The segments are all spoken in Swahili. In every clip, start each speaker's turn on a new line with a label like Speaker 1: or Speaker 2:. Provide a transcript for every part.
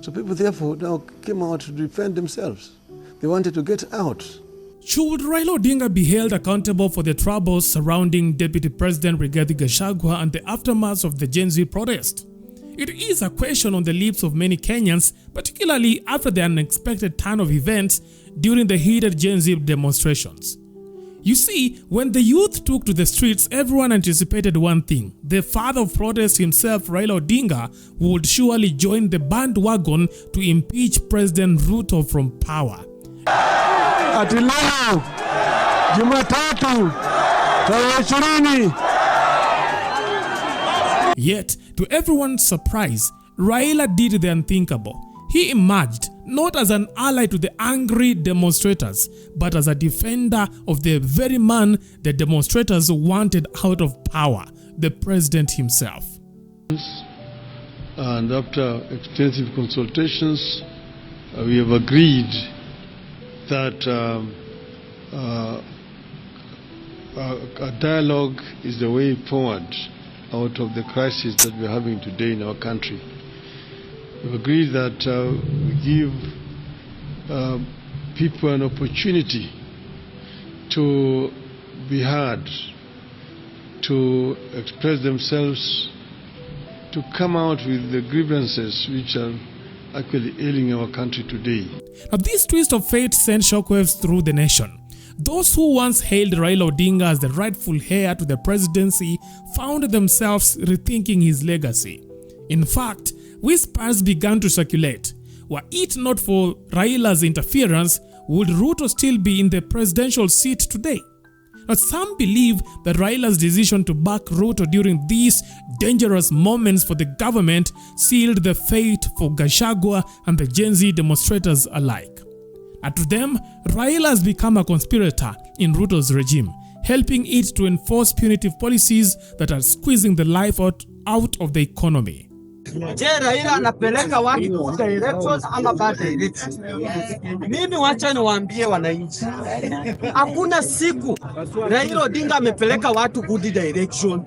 Speaker 1: So people therefore now came out to defend themselves. They wanted to get out.
Speaker 2: Should Raila Odinga be held accountable for the troubles surrounding Deputy President Rigathi Gachagua and the aftermath of the Gen Z protest? It is a question on the lips of many Kenyans, particularly after the unexpected turn of events during the heated Gen Z demonstrations. You see, when the youth took to the streets, everyone anticipated one thing: the father of protest himself, Raila Odinga, would surely join the bandwagon to impeach President Ruto from power.
Speaker 1: Ati leo Jumatatu tarehe 20.
Speaker 2: Yet, to everyone's surprise, Raila did the unthinkable. He emerged not as an ally to the angry demonstrators, but as a defender of the very man the demonstrators wanted out of power, the president himself.
Speaker 3: And after extensive consultations, we have agreed that a dialogue is the way forward out of the crisis that we're having today in our country. We've agreed that we give people an opportunity to be heard, to express themselves, to come out with the grievances which are actually ailing our country today.
Speaker 2: Now, this twist of fate sent shockwaves through the nation. Those who once hailed Raila Odinga as the rightful heir to the presidency found themselves rethinking his legacy. In fact, whispers began to circulate. Were it not for Raila's interference, would Ruto still be in the presidential seat today? Now, some believe that Raila's decision to back Ruto during these dangerous moments for the government sealed the fate for Gachagua and the Gen Z demonstrators alike. And to them, Raila has become a conspirator in Ruto's regime, helping it to enforce punitive policies that are squeezing the life out of the economy.
Speaker 4: Je, Raila anapeleka watu directions ama bad directions? Mimi wacha niwaambie wananchi, hakuna siku Raila Odinga amepeleka watu good direction.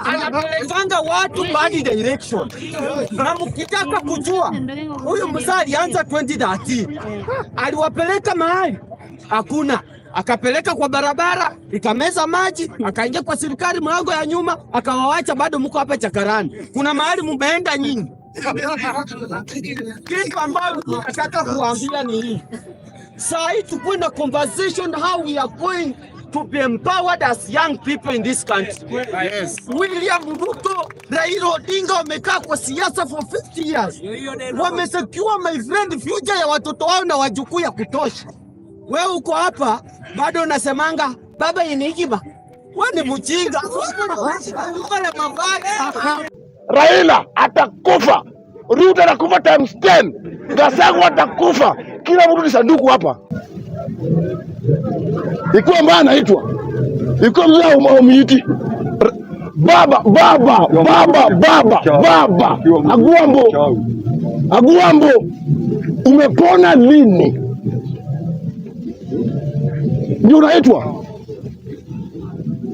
Speaker 4: Anapelekanga watu bad direction. Na mkitaka kujua, huyu mzee alianza 2013. Aliwapeleka mahali? Hakuna. Akapeleka kwa barabara, ikameza maji, akaingia kwa serikali mlango ya nyuma, akawawacha bado mko hapa chakarani. Kuna mahali mumeenda nyinyi. Kitu ambacho nataka kuambia ni hii. Sasa tuko na conversation how we are going to be empowered as young people in this country. Yes. William Ruto, Raila Odinga wamekaa kwa siasa for 50 years. Wamesecure my friend future ya watoto wao na wajukuu ya kutosha. Wewe uko hapa bado unasemanga baba inikiba. Wewe ni mjinga.
Speaker 5: Raila atakufa. Ruto atakufa times 10. Gachagua atakufa. Kila mtu ni sanduku hapa. Ikuwa mbaya anaitwa. Ikuwa mzee umiti. Baba. Aguambo. Umepona lini? Ndio unaitwa.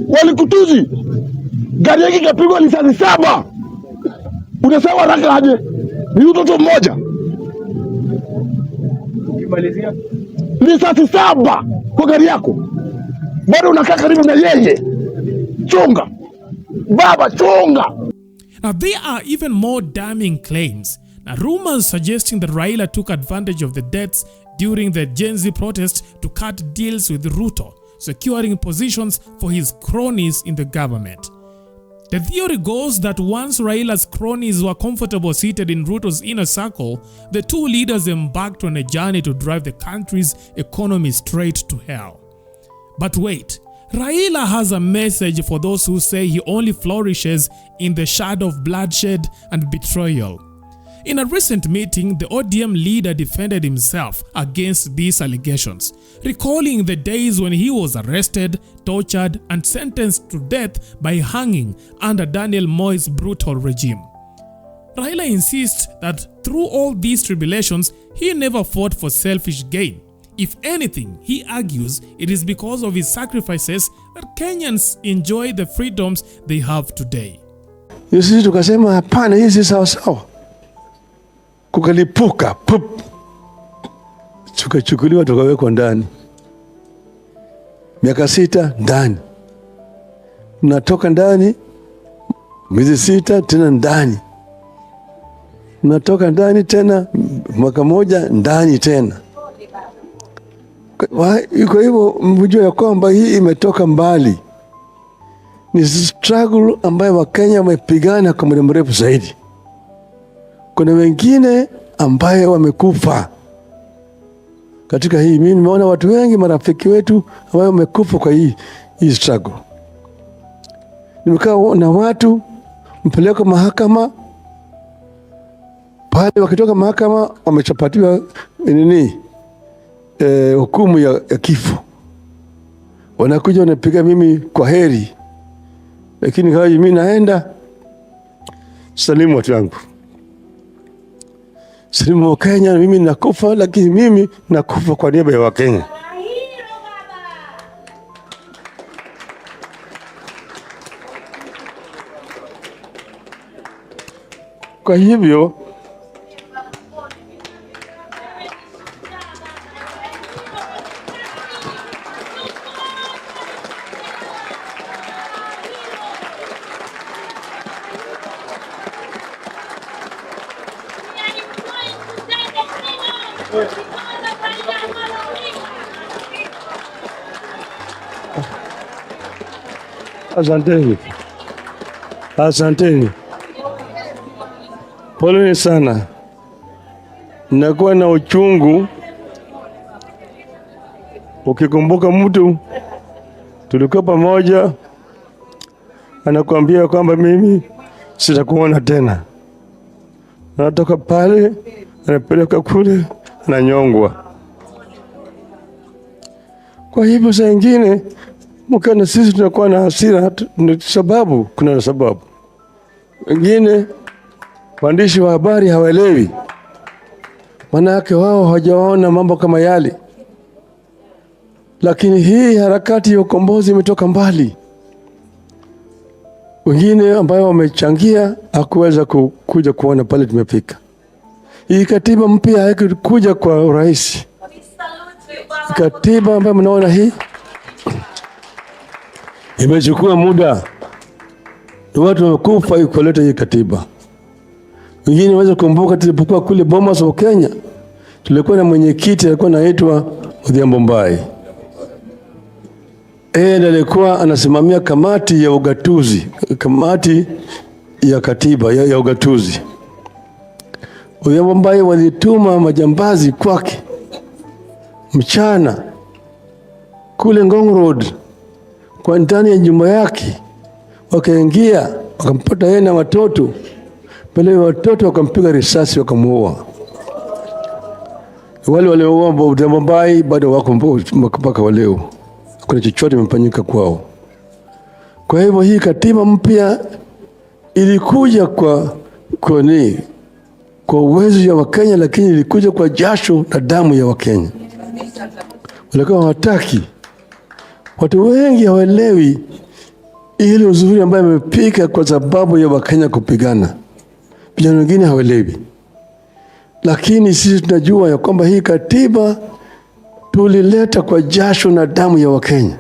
Speaker 5: Walikutuzi. Gari yake ikapigwa risasi 7. Unasema haraka aje? Ni mtoto mmoja. Ukimalizia risasi 7 kwa gari yako. Bado unakaa karibu na yeye. Chunga. Baba chunga.
Speaker 2: Now there are even more damning claims. Now rumors suggesting that Raila took advantage of the deaths during the Gen Z protest to cut deals with Ruto, securing positions for his cronies in the government. The theory goes that once Raila's cronies were comfortable seated in Ruto's inner circle, the two leaders embarked on a journey to drive the country's economy straight to hell. But wait, Raila has a message for those who say he only flourishes in the shadow of bloodshed and betrayal. In a recent meeting, the ODM leader defended himself against these allegations, recalling the days when he was arrested, tortured, and sentenced to death by hanging under Daniel Moi's brutal regime. Raila insists that through all these tribulations, he never fought for selfish gain. If anything, he argues it is because of his sacrifices that Kenyans enjoy the freedoms they have today.
Speaker 1: You see, tukasema hapana, hii si sawa sawa. kukalipuka, pup, tukachukuliwa tukawekwa ndani. Miaka 6 ndani, natoka ndani miezi 6 tena ndani, natoka ndani tena mwaka 1 ndani tena. Kwa hivyo mjue ya kwamba hii imetoka mbali, ni struggle ambayo Wakenya wamepigana kwa muda mrefu zaidi. Kuna wengine ambayo wamekufa katika hii. Mimi nimeona watu wengi, marafiki wetu ambao wamekufa kwa hii struggle. Nimekaa na watu mpeleka mahakama pale, wakitoka mahakama wamechapatiwa hukumu ya kifo, wanakuja wanapiga mimi kwa heri, lakini hawa mimi naenda salimu watu wangu, salimu wa Kenya, mimi nakufa, lakini mimi nakufa kwa niaba ya Wakenya. Kwa hivyo asanteni, asanteni, poleni sana. Nakuwa na uchungu ukikumbuka mtu tulikuwa pamoja, anakuambia kwamba mimi sitakuona tena, anatoka pale anapeleka kule ananyongwa. Kwa hivyo saa ingine mkana sisi tunakuwa na hasira, sababu kuna sababu. Wengine waandishi wa habari hawaelewi, manake wao hawajaona mambo kama yale. Lakini hii harakati ya ukombozi imetoka mbali. Wengine ambao wamechangia hakuweza kuja kuona pale tumefika. Hii katiba mpya haikuja kwa urahisi. Katiba ambayo mnaona hii imechukua muda, watu wamekufa kuleta hii katiba. Wengine waweza kumbuka tulipokuwa kule Bomas wa Kenya, tulikuwa na mwenyekiti alikuwa anaitwa Odinga. Ndiye alikuwa anasimamia kamati ya ugatuzi, kamati ya katiba ya ugatuzi. Odinga walituma majambazi kwake mchana kule Ngong Road, kwa ndani ya nyumba yake, wakaingia wakampata yeye na watoto. Pale watoto wakampiga risasi wakamuua. Wale walioua Odinga bado wako mpaka leo, kuna chochote kimefanyika kwao. Kwa hivyo hii katiba mpya ilikuja kwa uwezo ya Wakenya, lakini ilikuja kwa jasho na damu ya Wakenya. Walikuwa hawataki. Watu wengi hawaelewi ile uzuri ambayo imepika kwa sababu ya Wakenya kupigana. Vijana wengine hawaelewi. Lakini sisi tunajua ya kwamba hii katiba tulileta kwa jasho na damu ya Wakenya.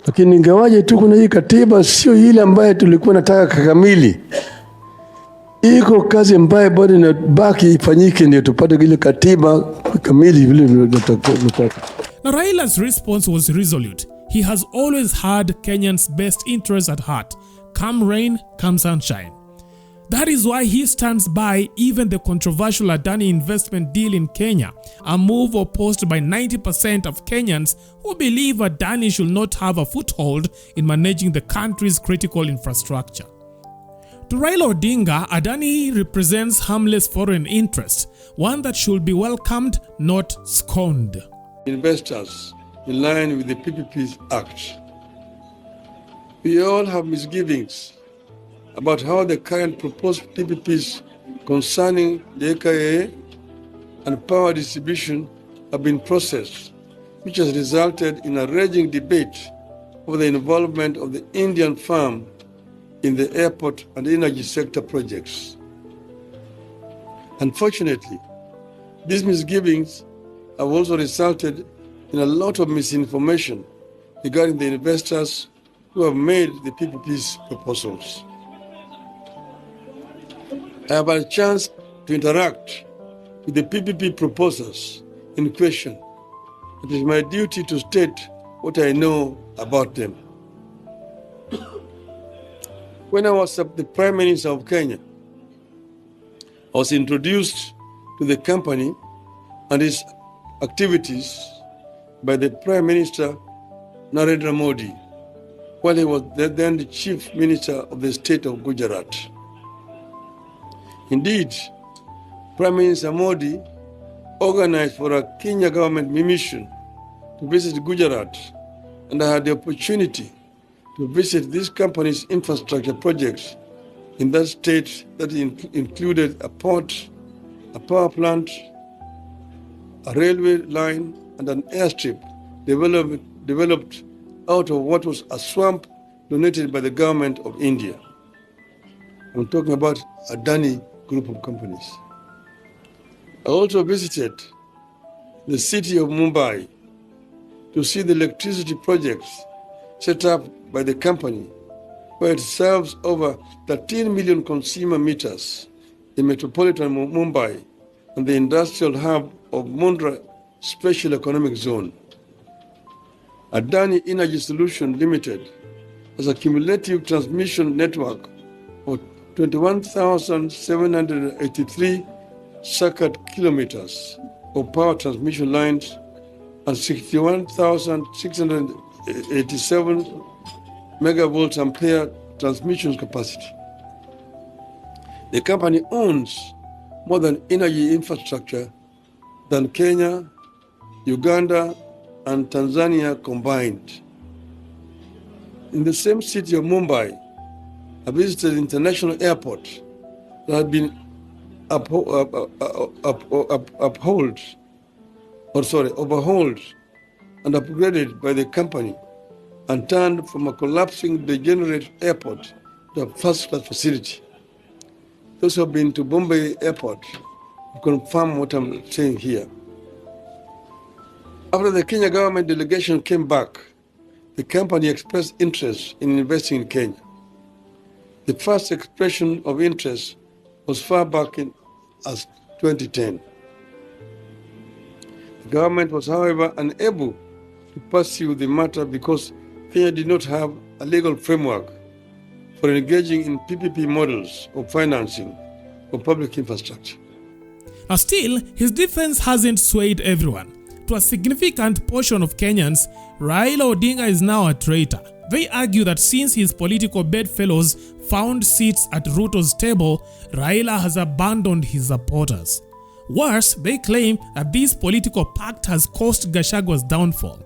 Speaker 1: Lakini ingawaje tu kuna hii katiba, sio ile ambayo tulikuwa nataka kamili. Iko kazi ambayo bado inabaki ifanyike ndio tupate ile katiba kamili vile tunataka.
Speaker 2: Now, Raila's response was resolute. He has always had Kenyans' best interests at heart. Come rain, come sunshine. That is why he stands by even the controversial Adani investment deal in Kenya, a move opposed by 90% of Kenyans who believe Adani should not have a foothold in managing the country's critical infrastructure. To Raila Odinga, Adani represents harmless foreign interest, one that should be welcomed, not scorned.
Speaker 3: Investors in line with the PPP Act. We all have misgivings about how the current proposed PPPs concerning the AKA and power distribution have been processed, which has resulted in a raging debate over the involvement of the Indian firm in the airport and energy sector projects. Unfortunately, these misgivings have also resulted in a lot of misinformation regarding the investors who have made the PPP's proposals. I have had a chance to interact with the PPP proposers in question. It is my duty to state what I know about them. When I was the Prime Minister of Kenya, I was introduced to the company and its activities by the Prime Minister Narendra Modi, while he was then the Chief Minister of the state of Gujarat. Indeed, Prime Minister Modi organized for a Kenya government mission to visit Gujarat, and I had the opportunity to visit this company's infrastructure projects in that state that included a port, a power plant, a railway line, and an airstrip developed out of what was a swamp donated by the government of India. I'm talking about Adani group of companies. I also visited the city of Mumbai to see the electricity projects set up by the company, where it serves over 13 million consumer meters in metropolitan Mumbai and the industrial hub of Mundra Special Economic Zone. Adani Energy Solution Limited has a cumulative transmission network of 21,783 circuit kilometers of power transmission lines and 61,687 megavolts ampere transmission capacity. The company owns more than energy infrastructure than Kenya, Uganda, and Tanzania combined. In the same city of Mumbai, I visited the international airport that had been overhauled and upgraded by the company and turned from a collapsing, degenerate airport to a first-class facility. Those who have been to Bombay Airport confirm what I'm saying here. After the Kenya government delegation came back, the company expressed interest in investing in Kenya. The first expression of interest was far back as 2010. The government was, however, unable to pursue the matter because Kenya did not have a legal framework for engaging in PPP models of financing for public infrastructure.
Speaker 2: Now still, his defense hasn't swayed everyone. To a significant portion of Kenyans, Raila Odinga is now a traitor. They argue that since his political bedfellows found seats at Ruto's table, Raila has abandoned his supporters. Worse, they claim that this political pact has caused Gachagua's downfall,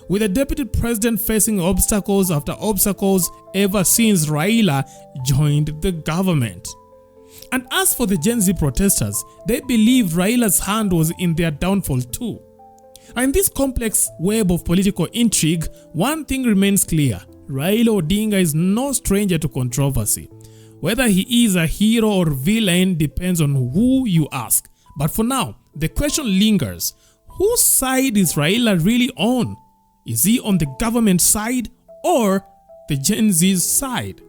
Speaker 2: with the deputy president facing obstacles after obstacles ever since Raila joined the government. And as for the Gen Z protesters, they believe Raila's hand was in their downfall too. And in this complex web of political intrigue, one thing remains clear: Raila Odinga is no stranger to controversy. Whether he is a hero or villain depends on who you ask. But for now, the question lingers: whose side is Raila really on? Is he on the government side or the Gen Z's side?